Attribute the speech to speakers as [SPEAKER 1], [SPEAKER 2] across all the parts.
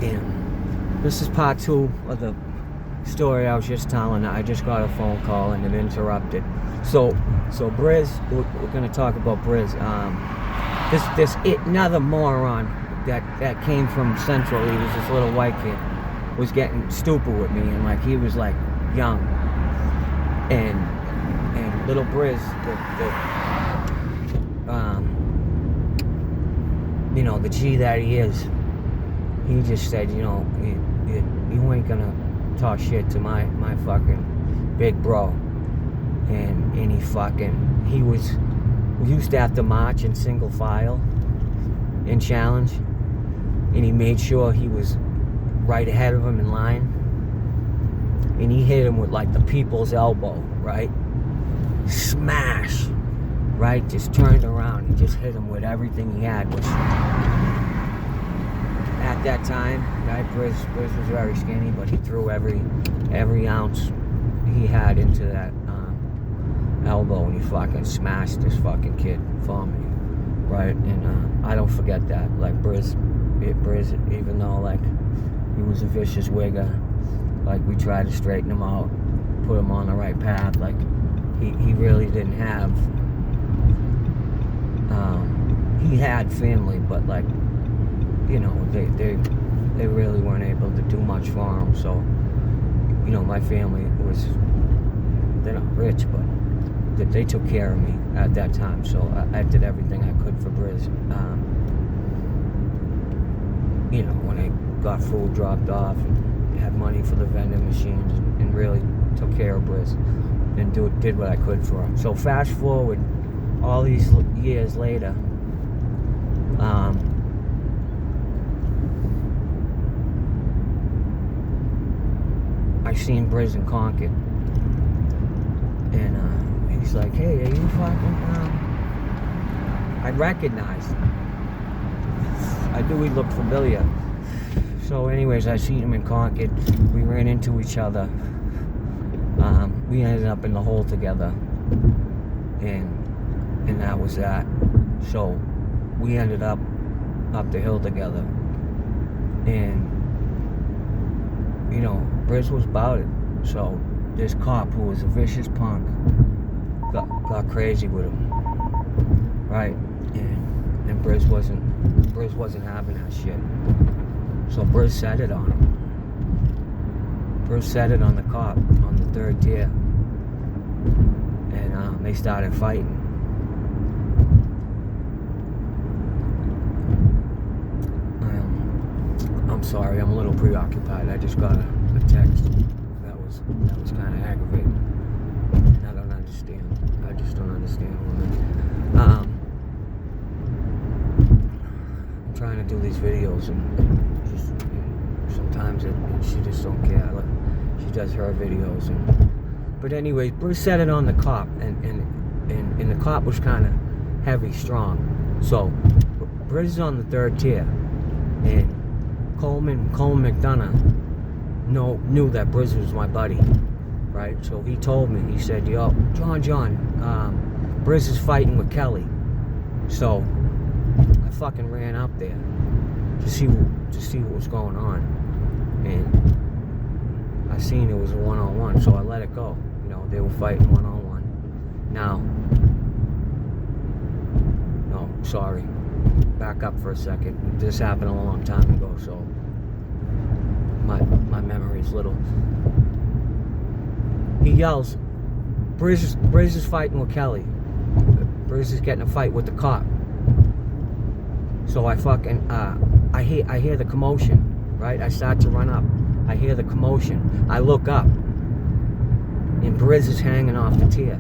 [SPEAKER 1] And this is part 2 of the story I was just telling. I just got a phone call and it interrupted. So Brizz, we're gonna talk about Brizz. This another moron that came from Central. He was this little white kid, was getting stupid with me, and like he was like young, and little Brizz, the G that he is, he just said, you ain't gonna talk shit to my fucking big bro. And we used to have to march in single file in challenge, and he made sure he was right ahead of him in line, and he hit him with like the people's elbow, right? Smash, right? Just turned around and just hit him with everything he had, which at that time, right, Brizz was very skinny, but he threw every ounce he had into that elbow, and he fucking smashed this fucking kid for me, right? And I don't forget that. Like Brizz, even though like he was a vicious wigger, like we tried to straighten him out, put him on the right path. Like he really didn't have. He had family, but like they really weren't able to do much for him. So my family was, they're not rich, but they took care of me at that time. So I did everything I could for Brizz. When I got food dropped off and had money for the vending machines, and really took care of Brizz and did what I could for him. So fast forward all these years later, I seen Brizz in Concord, and he's like, hey, are you fucking, I recognized him. I knew he looked familiar. So anyways, I seen him in Concord. We ran into each other. We ended up in the hole together, and that was that. So we ended up the hill together, and Brizz was about it. So this cop, who was a vicious punk, got crazy with him, right? And Brizz wasn't having that shit. So Brizz set it on him. Brizz set it on the cop on the 3rd tier, and they started fighting. I'm sorry, I'm a little preoccupied. I just got a text that was kind of aggravating. I don't understand. I just don't understand women. I'm trying to do these videos, and just sometimes she just don't care. Like, she does her videos, but anyways, Brizz set it on the cop, and the cop was kind of heavy, strong. So Brizz is on the 3rd tier, and Coleman McDonough knew that Brizz was my buddy, right? So he told me, he said, yo, John, Brizz is fighting with Kelly. So I fucking ran up there to see what was going on, and I seen it was a one-on-one, so I let it go. They were fighting one-on-one. Now, no, sorry, back up for a second. This happened a long time ago, so my memory's little. He yells, Brizz is fighting with Kelly. Brizz is getting a fight with the cop. So I fucking, I hear the commotion, right? I start to run up. I hear the commotion. I look up, and Brizz is hanging off the tier.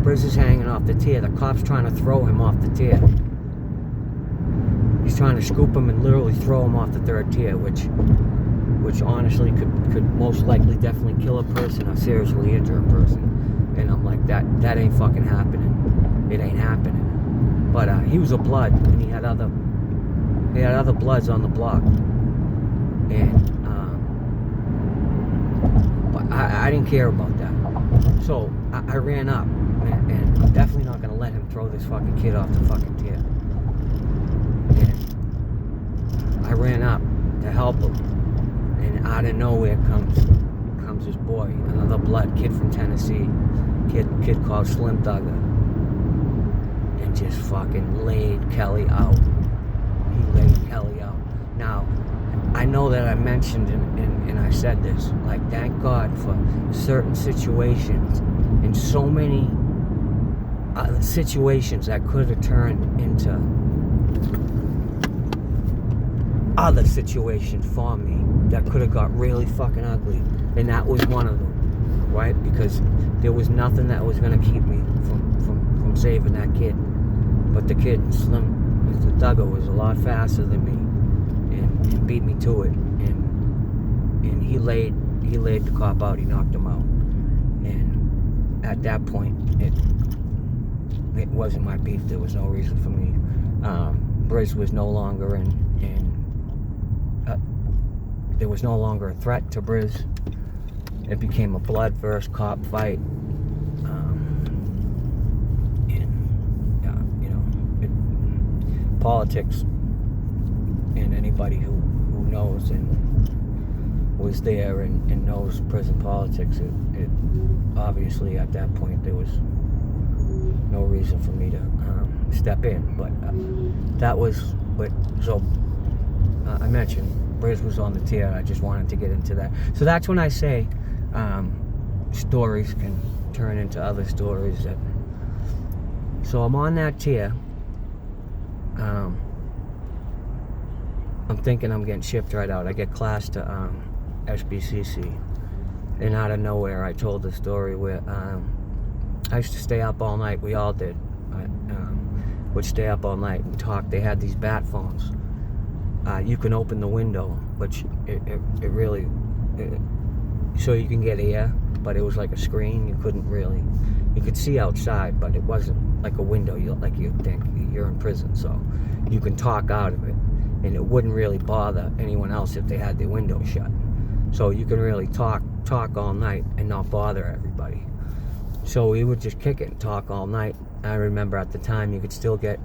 [SPEAKER 1] Brizz is hanging off the tier. The cop's trying to throw him off the tier. He's trying to scoop him and literally throw him off the 3rd tier, which honestly could most likely definitely kill a person or seriously injure a person. And I'm like, that ain't fucking happening. It ain't happening. But he was a blood, and he had other bloods on the block, and but I didn't care about that. So I ran up, and I'm definitely not gonna let him throw this fucking kid off the fucking tier. And I ran up, Walpole, and out of nowhere comes this boy, another blood kid from Tennessee, kid called Slim Thugger, and just fucking laid Kelly out. He laid Kelly out. Now, I know that I mentioned and I said this, like, thank God for certain situations, and so many situations that could have turned into other situations for me that could have got really fucking ugly, and that was one of them, right? Because there was nothing that was going to keep me from saving that kid, but the kid, Slim, Mr. Thugger, was a lot faster than me and beat me to it, and he laid the cop out. He knocked him out, and at that point it wasn't my beef. There was no reason for me. Brizz was no longer there was no longer a threat to Brizz. It became a blood versus cop fight. Politics, and anybody who knows and was there and knows prison politics, it obviously at that point there was no reason for me to step in. But that was what. So I mentioned Brizz was on the tier. I just wanted to get into that. So that's when I say stories can turn into other stories. So I'm on that tier. I'm thinking I'm getting shipped right out. I get classed to SBCC, and out of nowhere I told the story where I used to stay up all night. We all did. I would stay up all night and talk. They had these bat phones. You can open the window, which it really so you can get air, but it was like a screen. You could see outside, but it wasn't like a window. Like you think you're in prison, so you can talk out of it, and it wouldn't really bother anyone else if they had their window shut. So you can really talk all night and not bother everybody. So we would just kick it and talk all night. I remember at the time you could still get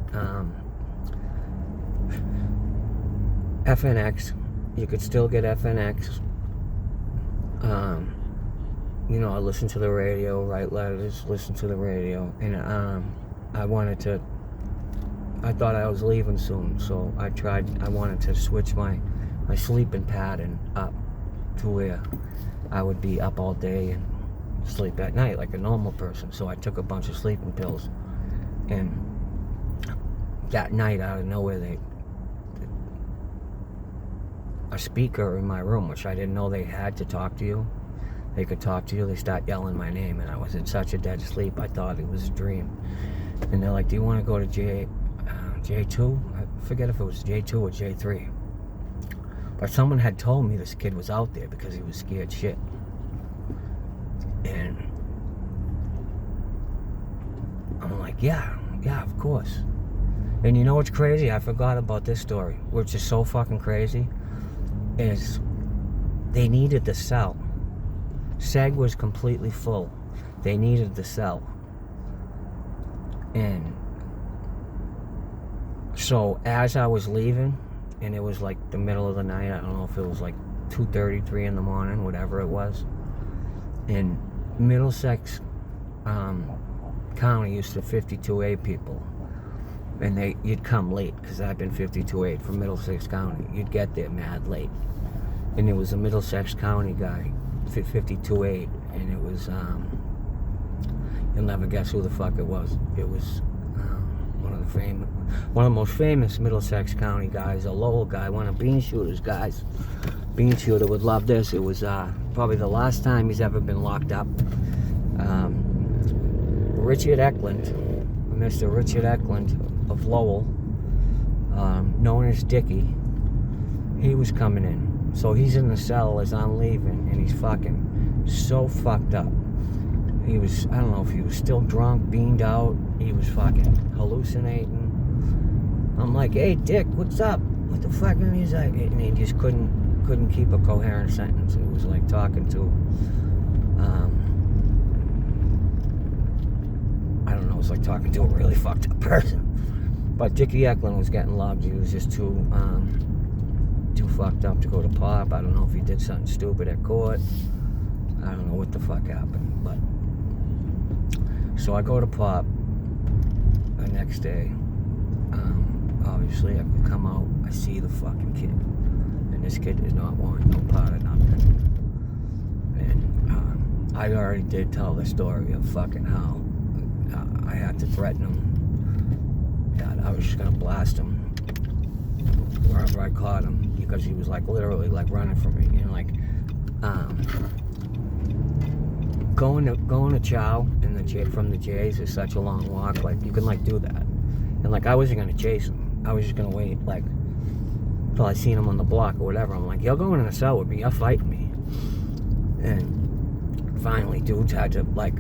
[SPEAKER 1] FNX. You could still get FNX. I listened to the radio, write letters, listen to the radio, and I thought I was leaving soon, so I wanted to switch my sleeping pattern up to where I would be up all day and sleep at night like a normal person. So I took a bunch of sleeping pills, and that night, out of nowhere, a speaker in my room, which I didn't know they had to talk to you. They could talk to you. They start yelling my name, and I was in such a dead sleep. I thought it was a dream. And they're like, "Do you want to go to J2? I forget if it was J2 or J3. But someone had told me this kid was out there because he was scared shit. And I'm like, yeah, of course. And you know what's crazy? I forgot about this story, which is so fucking crazy, is they needed the cell. Seg was completely full. They needed the cell. And so as I was leaving, and it was like the middle of the night, I don't know if it was like 2:30, 3 in the morning, whatever it was, and Middlesex County used to 52A people, and you'd come late, because I've been 52A from Middlesex County. You'd get there mad late, and there was a Middlesex County guy, 52A, and it was you'll never guess who the fuck it was. It was one of the most famous Middlesex County guys, a Lowell guy, one of Bean Shooter's guys. Bean Shooter would love this. It was probably the last time he's ever been locked up. Richard Eklund, Mr. Richard Eklund of Lowell, known as Dickie, he was coming in. So he's in the cell as I'm leaving, and he's fucking so fucked up. He was, I don't know if he was still drunk, beamed out. He was fucking hallucinating. I'm like, "Hey, Dick, what's up? What the fuck?" And he's like, and he just couldn't keep a coherent sentence. It was like talking to, I don't know, it was like talking to a really fucked up person. But Dickie Eklund was getting loved. He was just too too fucked up to go to pop. I don't know if he did something stupid at court. I don't know what the fuck happened, but so I go to pop the next day. Obviously, I come out, I see the fucking kid, and this kid is not wanting no part of nothing. And I already did tell the story of fucking how I had to threaten him that I was just gonna blast him wherever I caught him, because he was like literally like running from me. And like going to chow from the J's is such a long walk. Like you can like do that, and like I wasn't gonna chase him. I was just gonna wait like till I seen him on the block or whatever. I'm like, you're going in the cell with me, you're fighting me. And finally dudes had to like,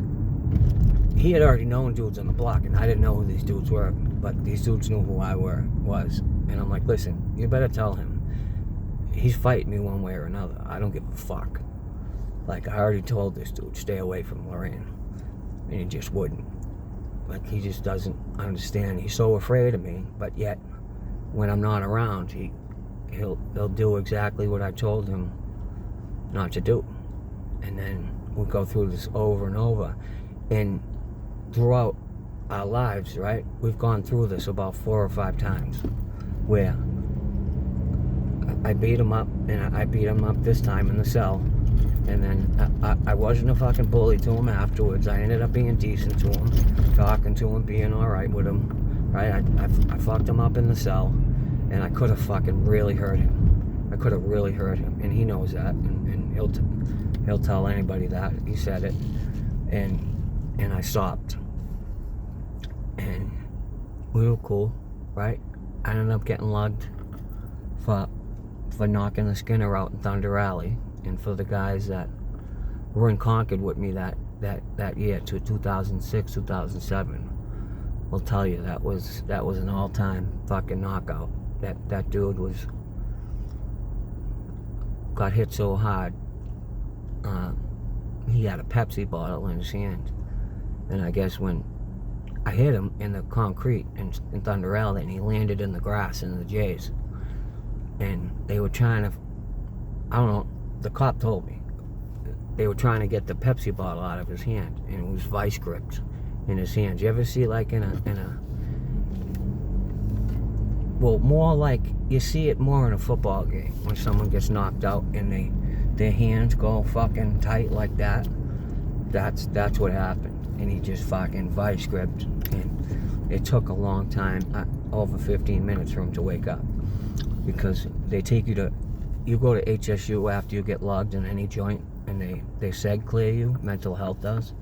[SPEAKER 1] he had already known dudes on the block, and I didn't know who these dudes were, but these dudes knew who I was. And I'm like, listen, you better tell him he's fighting me one way or another. I don't give a fuck. Like, I already told this dude, stay away from Lorraine. And he just wouldn't. Like, he just doesn't understand. He's so afraid of me, but yet, when I'm not around, he'll do exactly what I told him not to do. And then we'll go through this over and over. And throughout our lives, right, we've gone through this about 4 or 5 times, where I beat him up, and I beat him up this time in the cell. And then I wasn't a fucking bully to him afterwards. I ended up being decent to him, talking to him, being alright with him, right? I fucked him up in the cell, and I could have fucking really hurt him. I could have really hurt him, and he knows that, and he'll tell anybody that. He said it, and I stopped, and we were cool, right? I ended up getting lugged for knocking the Skinner out in Thunder Alley. And for the guys that were in Concord with me that year, to 2006, 2007, will tell you that was an all-time fucking knockout. That dude got hit so hard. He had a Pepsi bottle in his hand, and I guess when I hit him in the concrete in Thunder Alley, and he landed in the grass in the J's, and they were trying to, I don't know. The cop told me they were trying to get the Pepsi bottle out of his hand, and it was vice gripped in his hands. You ever see like in a well, more like you see it more in a football game when someone gets knocked out and their hands go fucking tight like that. That's what happened, and he just fucking vice gripped, and it took a long time, over 15 minutes for him to wake up, because they take you go to HSU after you get logged in any joint, and they seg clear you. Mental health does.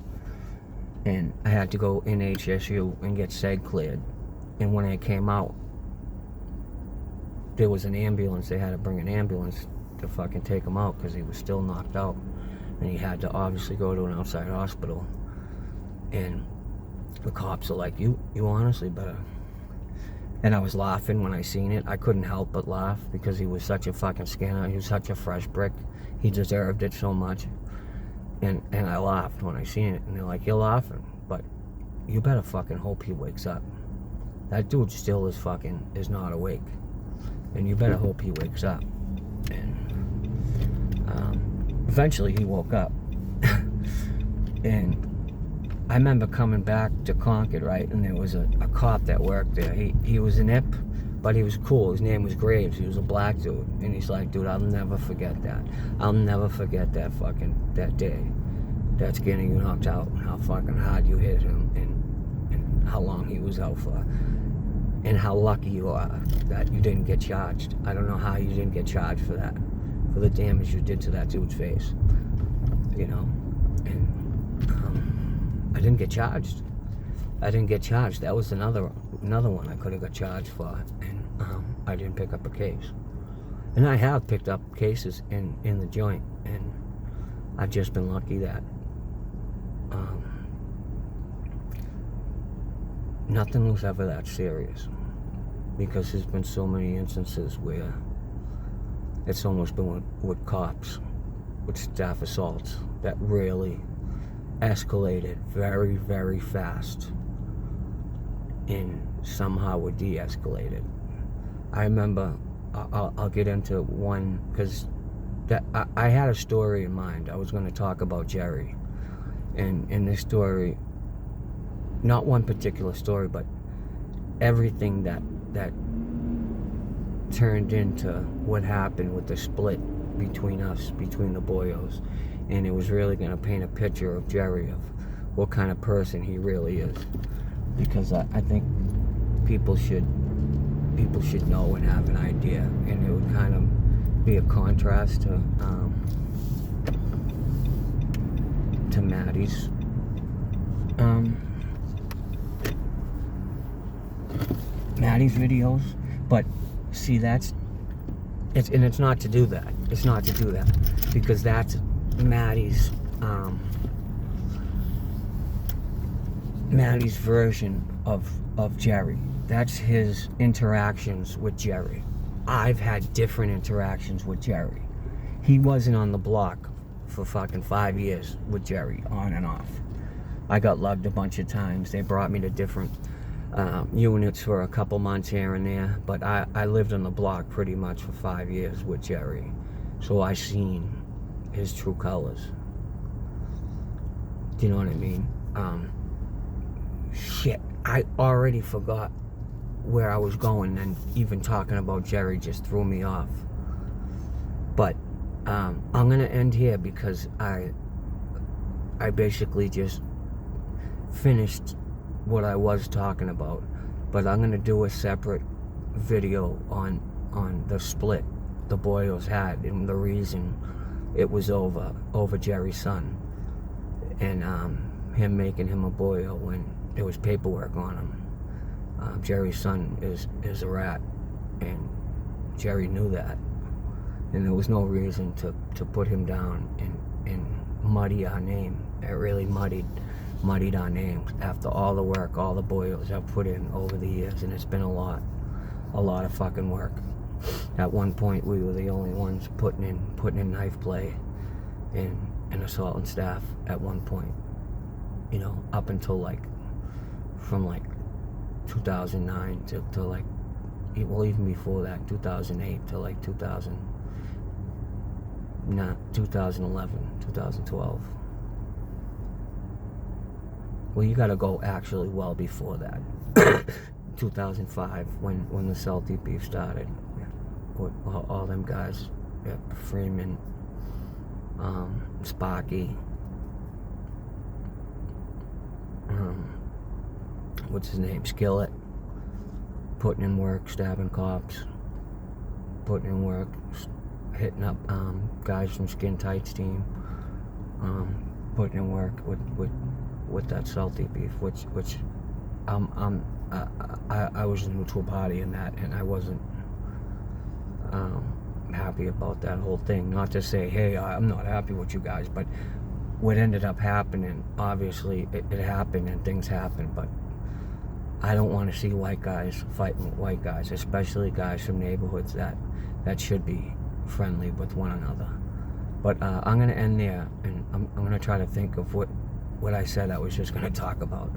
[SPEAKER 1] And I had to go in HSU and get seg cleared. And when I came out, there was an ambulance. They had to bring an ambulance to fucking take him out, because he was still knocked out. And he had to obviously go to an outside hospital. And the cops are like, you honestly better. And I was laughing when I seen it. I couldn't help but laugh, because he was such a fucking Skinner. He was such a fresh brick. He deserved it so much. And I laughed when I seen it. And they're like, you're laughing, but you better fucking hope he wakes up. That dude still is not awake. And you better hope he wakes up. And eventually he woke up. And I remember coming back to Concord, right, and there was a cop that worked there. He was an imp, but he was cool. His name was Graves. He was a black dude. And he's like, dude, I'll never forget that. I'll never forget that day. That Skinner you knocked out, and how fucking hard you hit him, and how long he was out for. And how lucky you are that you didn't get charged. I don't know how you didn't get charged for that, for the damage you did to that dude's face. You know? And I didn't get charged. That was another one I could have got charged for, and I didn't pick up a case. And I have picked up cases in the joint, and I've just been lucky that nothing was ever that serious, because there's been so many instances where it's almost been with cops, with staff assaults, that really escalated very, very fast, and somehow were de-escalated. I remember I'll get into one, because I had a story in mind. I was going to talk about Jerry, and in this story, not one particular story, but everything that turned into what happened with the split between us, between the boyos, and it was really going to paint a picture of Jerry, of what kind of person he really is, because I think people should know and have an idea, and it would kind of be a contrast to Maddie's videos. But see, it's not to do that. It's not to do that, because that's Maddie's version of Jerry. That's his interactions with Jerry. I've had different interactions with Jerry. He wasn't on the block for fucking 5 years with Jerry, on and off. I got lugged a bunch of times. They brought me to different units for a couple months here and there, but I lived on the block pretty much for 5 years with Jerry, so I seen his true colors. Do you know what I mean? Shit, I already forgot where I was going, and even talking about Jerry just threw me off. But I'm gonna end here, because I basically just finished what I was talking about. But I'm gonna do a separate video on the split the boyos had, and the reason it was over Jerry's son, and him making him a boyo when there was paperwork on him. Jerry's son is a rat, and Jerry knew that, and there was no reason to put him down and muddy our name. It really muddied our names after all the work all the boyos have put in over the years, and it's been a lot of fucking work. At one point, we were the only ones putting in knife play and assault and staff at one point, you know, up until from 2009 to like, well, even before that, 2008 to like 2011, 2012. Well, you gotta go actually well before that. 2005, when the Salty beef started, with all them guys, Freeman, Sparky, what's his name, Skillet, putting in work, stabbing cops, putting in work, hitting up guys from Skin Tight's team, putting in work with that Salty beef, which I was a neutral party in that, and I wasn't happy about that whole thing. Not to say, hey, I'm not happy with you guys, but what ended up happening, obviously it happened, and things happen, but I don't want to see white guys fighting with white guys, especially guys from neighborhoods that should be friendly with one another. But I'm going to end there, and I'm going to try to think of what I said I was just going to talk about,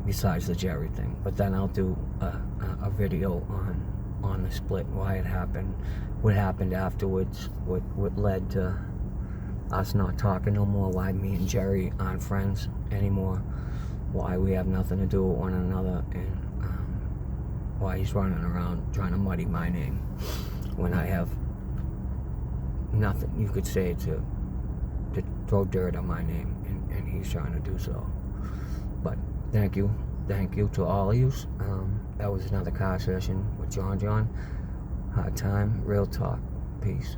[SPEAKER 1] besides the Jerry thing. But then I'll do a video on the split, why it happened, what happened afterwards, what led to us not talking no more, why me and Jerry aren't friends anymore, why we have nothing to do with one another, and why he's running around trying to muddy my name when I have nothing, you could say, to throw dirt on my name, and he's trying to do so. But thank you to all of you. That was another car session with John. Hard time, real talk, peace.